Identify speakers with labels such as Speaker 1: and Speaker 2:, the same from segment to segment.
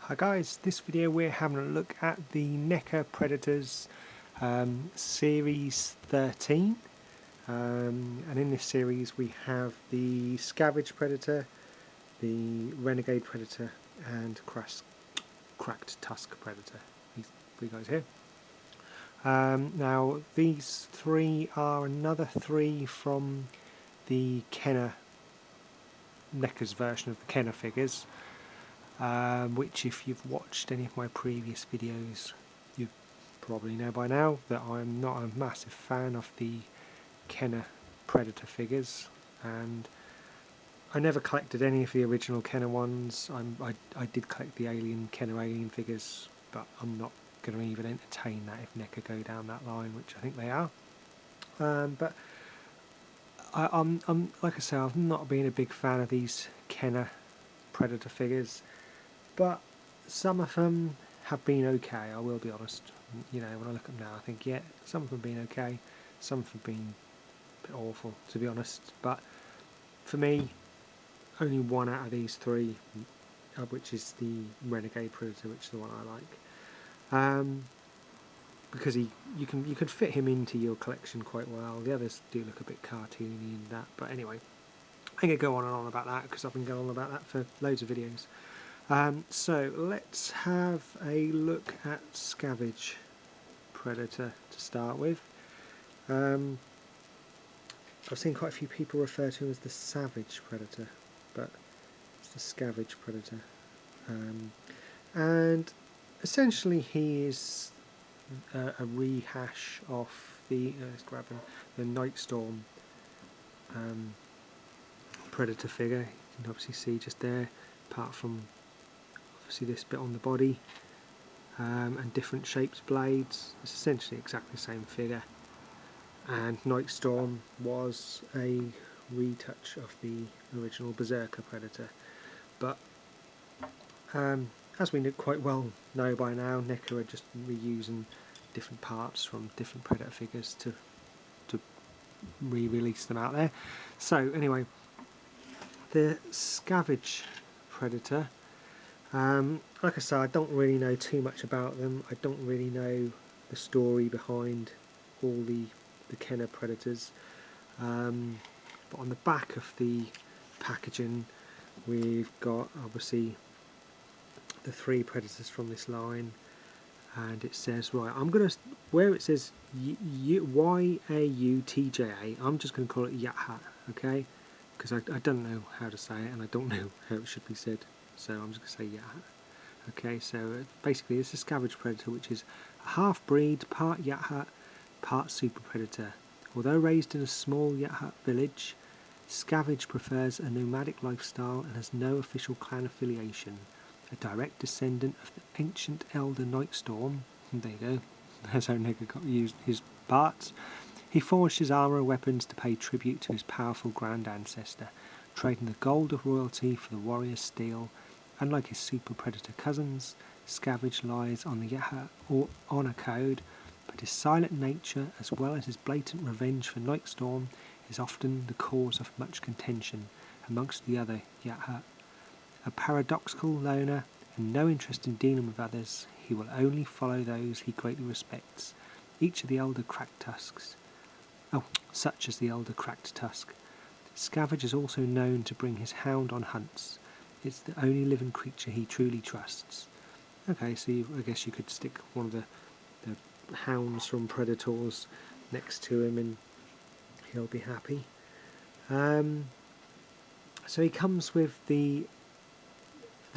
Speaker 1: Hi guys, this video we're having a look at the Neca Predators Series 13 and in this series we have the Scavenge Predator, the Renegade Predator and Cracked Tusk Predator, these three guys here. Now these three are another three from the Neca's version of the Kenner figures. Which if you've watched any of my previous videos you probably know by now that I'm not a massive fan of the Kenner Predator figures, and I never collected any of the original Kenner ones. I did collect the Kenner Alien figures, but I'm not going to even entertain that if Neca go down that line, which I think they are. But I'm like I say, I've not been a big fan of these Kenner Predator figures, but some of them have been okay, I will be honest. You know, when I look at them now I think, yeah, some of them have been okay, some of them have been a bit awful, to be honest. But for me, only one out of these three, which is the Renegade Predator, which is the one I like. Because you can fit him into your collection quite well. The others do look a bit cartoony and that, but anyway, I can go on and on about that because I've been going on about that for loads of videos. So let's have a look at Scavenge Predator to start with. I've seen quite a few people refer to him as the Savage Predator, but it's the Scavenge Predator. And essentially he is a rehash of the, let's grab him, the Nightstorm Predator figure. You can obviously see just there, apart from obviously this bit on the body and different shaped blades, it's essentially exactly the same figure. And Nightstorm was a retouch of the original Berserker Predator, but as we quite well know by now, Neca are just reusing different parts from different Predator figures to re-release them out there. So anyway, the Scavenge Predator, like I said, I don't really know too much about them. I don't really know the story behind all the Kenner Predators, but on the back of the packaging we've got obviously the three Predators from this line, and it says, right, I'm going to, where it says Y-A-U-T-J-A, I'm just going to call it Yat-Hat, okay, because I don't know how to say it and I don't know how it should be said, so I'm just going to say Yat-Hat. Okay, so basically it's a Scavenge Predator, which is a half-breed, part Yat-Hat, part Super Predator. Although raised in a small Yat-Hat village, Scavenge prefers a nomadic lifestyle and has no official clan affiliation. A direct descendant of the ancient elder Nightstorm, there you go, that's how Neca got used his parts. He forged his armour and weapons to pay tribute to his powerful grand ancestor, trading the gold of royalty for the warrior's steel. Unlike his Super Predator cousins, Scavenge lies on the Yat-Hat honour code, but his silent nature, as well as his blatant revenge for Nightstorm, is often the cause of much contention amongst the other Yat-Hat. A paradoxical loner and no interest in dealing with others, he will only follow those he greatly respects, each of the elder Cracked Tusks. Such as the elder Cracked Tusk. Scavenge is also known to bring his hound on hunts. It's the only living creature he truly trusts. Okay, so I guess you could stick one of the hounds from Predators next to him and he'll be happy. So he comes with the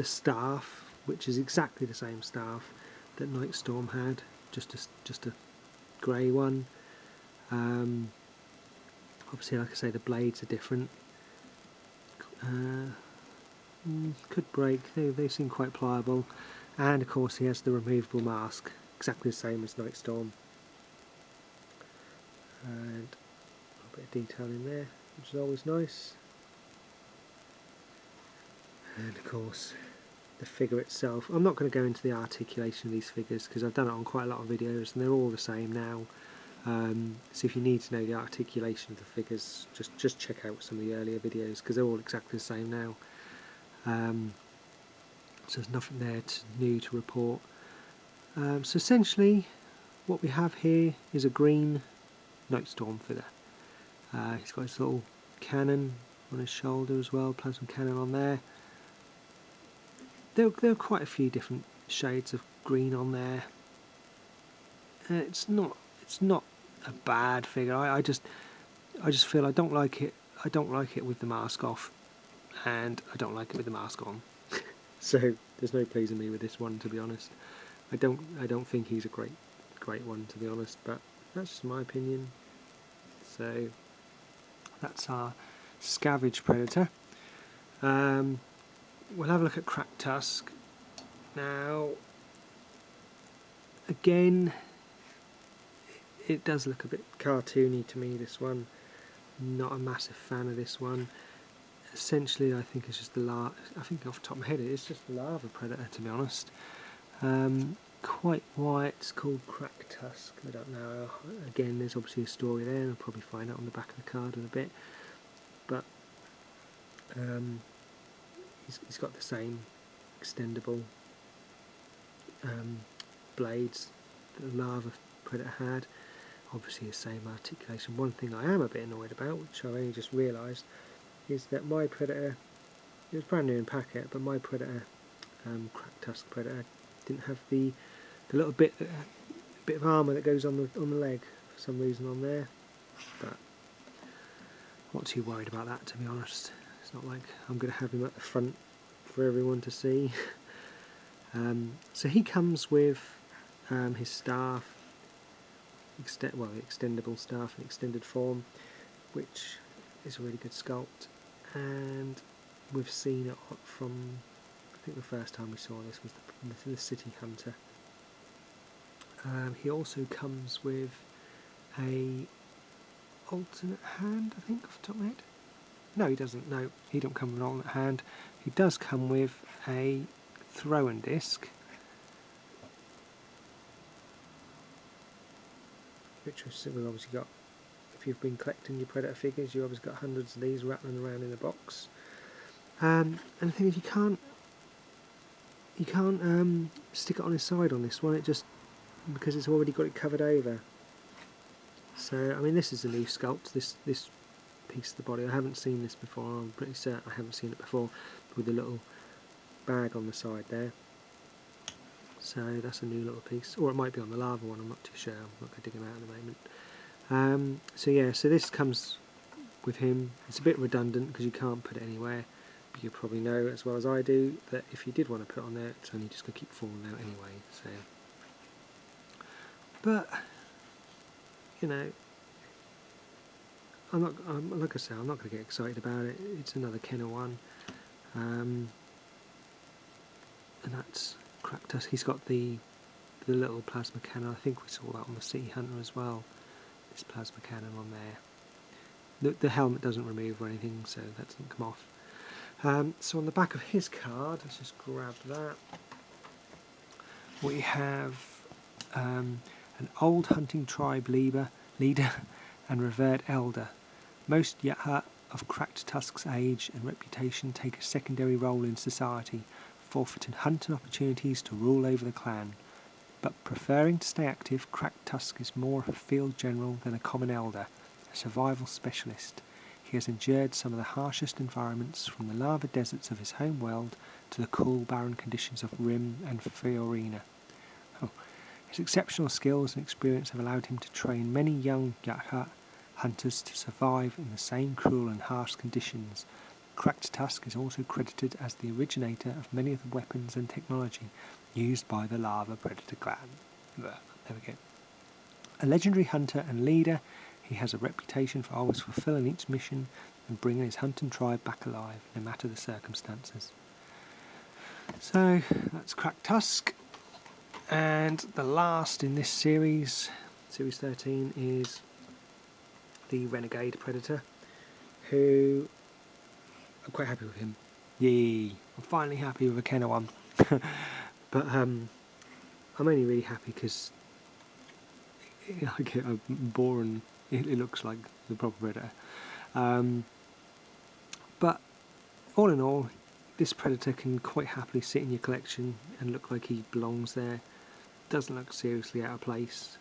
Speaker 1: staff, which is exactly the same staff that Nightstorm had, just a grey one. Obviously, like I say, the blades are different. Could break, they seem quite pliable, and of course he has the removable mask, exactly the same as Nightstorm, and a bit of detail in there, which is always nice. And of course the figure itself, I'm not going to go into the articulation of these figures because I've done it on quite a lot of videos and they're all the same now. So if you need to know the articulation of the figures, just check out some of the earlier videos because they're all exactly the same now. so there's nothing there new to report. So essentially what we have here is a green Nightstorm figure. He's got his little cannon on his shoulder as well, plasma cannon on there. There are quite a few different shades of green on there. It's not a bad figure. I just feel I don't like it. I don't like it with the mask off, and I don't like it with the mask on. So there's no pleasing me with this one, to be honest. I don't think he's a great one, to be honest, but that's just my opinion. So that's our Scavenge Predator. We'll have a look at Cracked Tusk. Now, again, it does look a bit cartoony to me, this one. Not a massive fan of this one. Essentially, I think it's just I think off the top of my head, it is just the Lava Predator, to be honest. Quite why it's called Cracked Tusk, I don't know. Again, there's obviously a story there, and I'll probably find out on the back of the card in a bit. But he's got the same extendable blades that the Lava Predator had. Obviously the same articulation. One thing I am a bit annoyed about, which I've only just realised, is that my Predator, it was brand new in packet, but my Predator, Cracked Tusk Predator, didn't have the little bit of armour that goes on the leg for some reason on there. But I'm not too worried about that, to be honest. It's not like I'm going to have him at the front for everyone to see. So he comes with his staff, the extendable staff in extended form, which is a really good sculpt, and we've seen it from, I think the first time we saw this was the City Hunter. He also comes with a alternate hand, I think, off the top of my head. No, he doesn't. No, he don't come with an alternate hand. He does come with a throwing disc, which we've obviously got. If you've been collecting your Predator figures, you've obviously got hundreds of these rattling around in a box. And the thing is, you can't stick it on his side on this one. It just, because it's already got it covered over. So I mean, this is a new sculpt. This piece of the body, I haven't seen this before. I'm pretty certain I haven't seen it before, with a little bag on the side there. So that's a new little piece, or it might be on the Lava one. I'm not too sure. I'm not going to dig him out at the moment. So yeah, so this comes with him. It's a bit redundant because you can't put it anywhere. But you probably know as well as I do that if you did want to put it on there, it's only just going to keep falling out anyway. So, but you know, like I say, I'm not going to get excited about it. It's another Kenner one, and that's Cracked Tusk. He's got the little plasma cannon. I think we saw that on the City Hunter as well. This plasma cannon on there. The helmet doesn't remove or anything, so that doesn't come off. So on the back of his card, let's just grab that. We have an old hunting tribe leader and revered elder. Most Yaha of Cracked Tusk's age and reputation take a secondary role in society, forfeiting hunting opportunities to rule over the clan. But preferring to stay active, Cracked Tusk is more of a field general than a common elder, a survival specialist. He has endured some of the harshest environments, from the lava deserts of his home world to the cool, barren conditions of Rim and Fiorina. His exceptional skills and experience have allowed him to train many young Yaha hunters to survive in the same cruel and harsh conditions. Cracked Tusk is also credited as the originator of many of the weapons and technology used by the Lava Predator clan. There we go. A legendary hunter and leader, he has a reputation for always fulfilling each mission and bringing his hunting tribe back alive, no matter the circumstances. So that's Cracked Tusk, and the last in this series, Series 13, is the Renegade Predator, who I'm quite happy with him. Yay! I'm finally happy with a Kenner one. But I'm only really happy because I get boring. It looks like the proper Predator. But all in all, this Predator can quite happily sit in your collection and look like he belongs there. Doesn't look seriously out of place.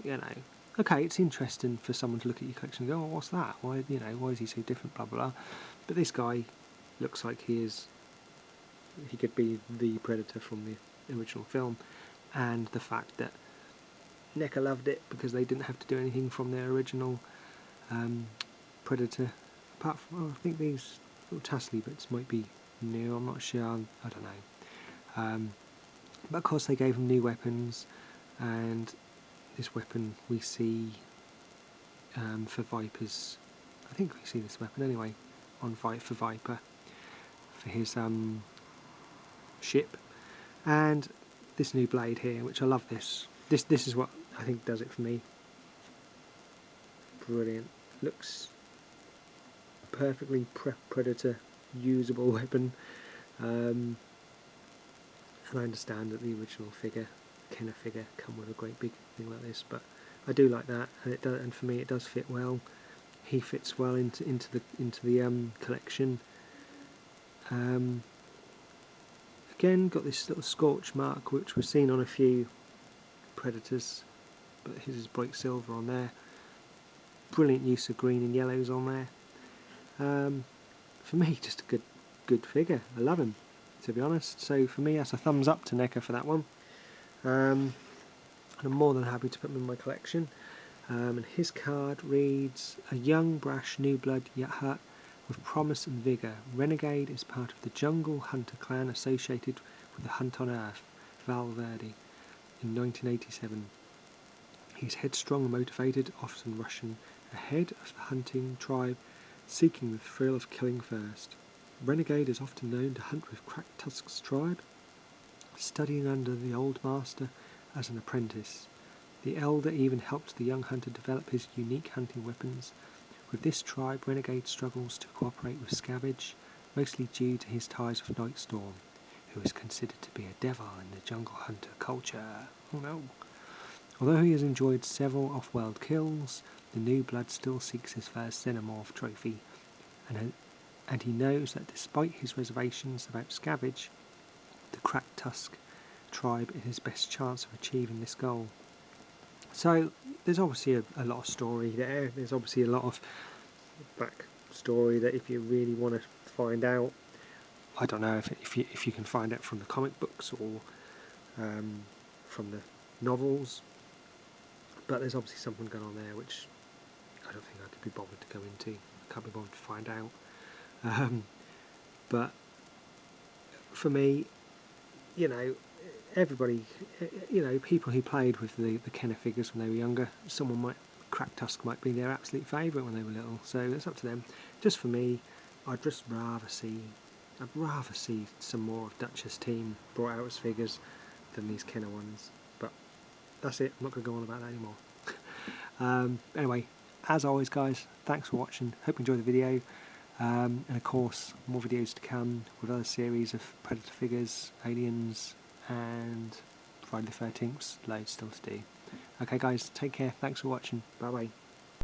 Speaker 1: You know, okay, it's interesting for someone to look at your collection and go, oh, what's that? Why, you know, why is he so different, blah, blah, blah. But this guy looks like he could be the Predator from the original film, and the fact that Neca loved it because they didn't have to do anything from their original Predator. Apart from, I think these little tassely bits might be new, I'm not sure, I don't know. But of course they gave him new weapons, and this weapon we see for Vipers. I think we see this weapon anyway on for Viper for his ship, and this new blade here, which I love. This is what I think does it for me. Brilliant. Looks perfectly Predator usable weapon. And I understand that the original figure, Kenner figure, come with a great big thing like this, but I do like that, and it does, and for me it does fit well. He fits well into the collection. Again, got this little scorch mark which we've seen on a few Predators, but his is bright silver on there. Brilliant use of green and yellows on there. For me, just a good figure. I love him, to be honest. So for me, that's a thumbs up to Neca for that one. And I'm more than happy to put him in my collection. And his card reads, a young, brash, new blood yet hurt with promise and vigour. Renegade is part of the jungle hunter clan associated with the Hunt on Earth, Valverde, in 1987. He is headstrong and motivated, often rushing ahead of the hunting tribe, seeking the thrill of killing first. Renegade is often known to hunt with Cracked Tusk's tribe, studying under the old master as an apprentice. The elder even helped the young hunter develop his unique hunting weapons. With this tribe, Renegade struggles to cooperate with Scavage, mostly due to his ties with Nightstorm, who is considered to be a devil in the jungle hunter culture. Oh no. Although he has enjoyed several off-world kills, the new blood still seeks his first xenomorph trophy, and he knows that despite his reservations about Scavage, the Cracked Tusk tribe is his best chance of achieving this goal. So there's obviously a lot of story there. There's obviously a lot of back story that if you really want to find out, I don't know if you can find out from the comic books or from the novels, but there's obviously something going on there which I don't think I could be bothered to go into. I can't be bothered to find out. But for me, you know, everybody, you know, people who played with the Kenner figures when they were younger, Cracked Tusk might be their absolute favourite when they were little, so it's up to them. Just for me, I'd rather see some more of Dutch's team brought out as figures than these Kenner ones, but that's it, I'm not going to go on about that anymore. Anyway, as always guys, thanks for watching, hope you enjoyed the video, and of course more videos to come with other series of Predator figures, aliens, and Friday the 13th, loads still to do. Okay guys, take care, thanks for watching, bye bye.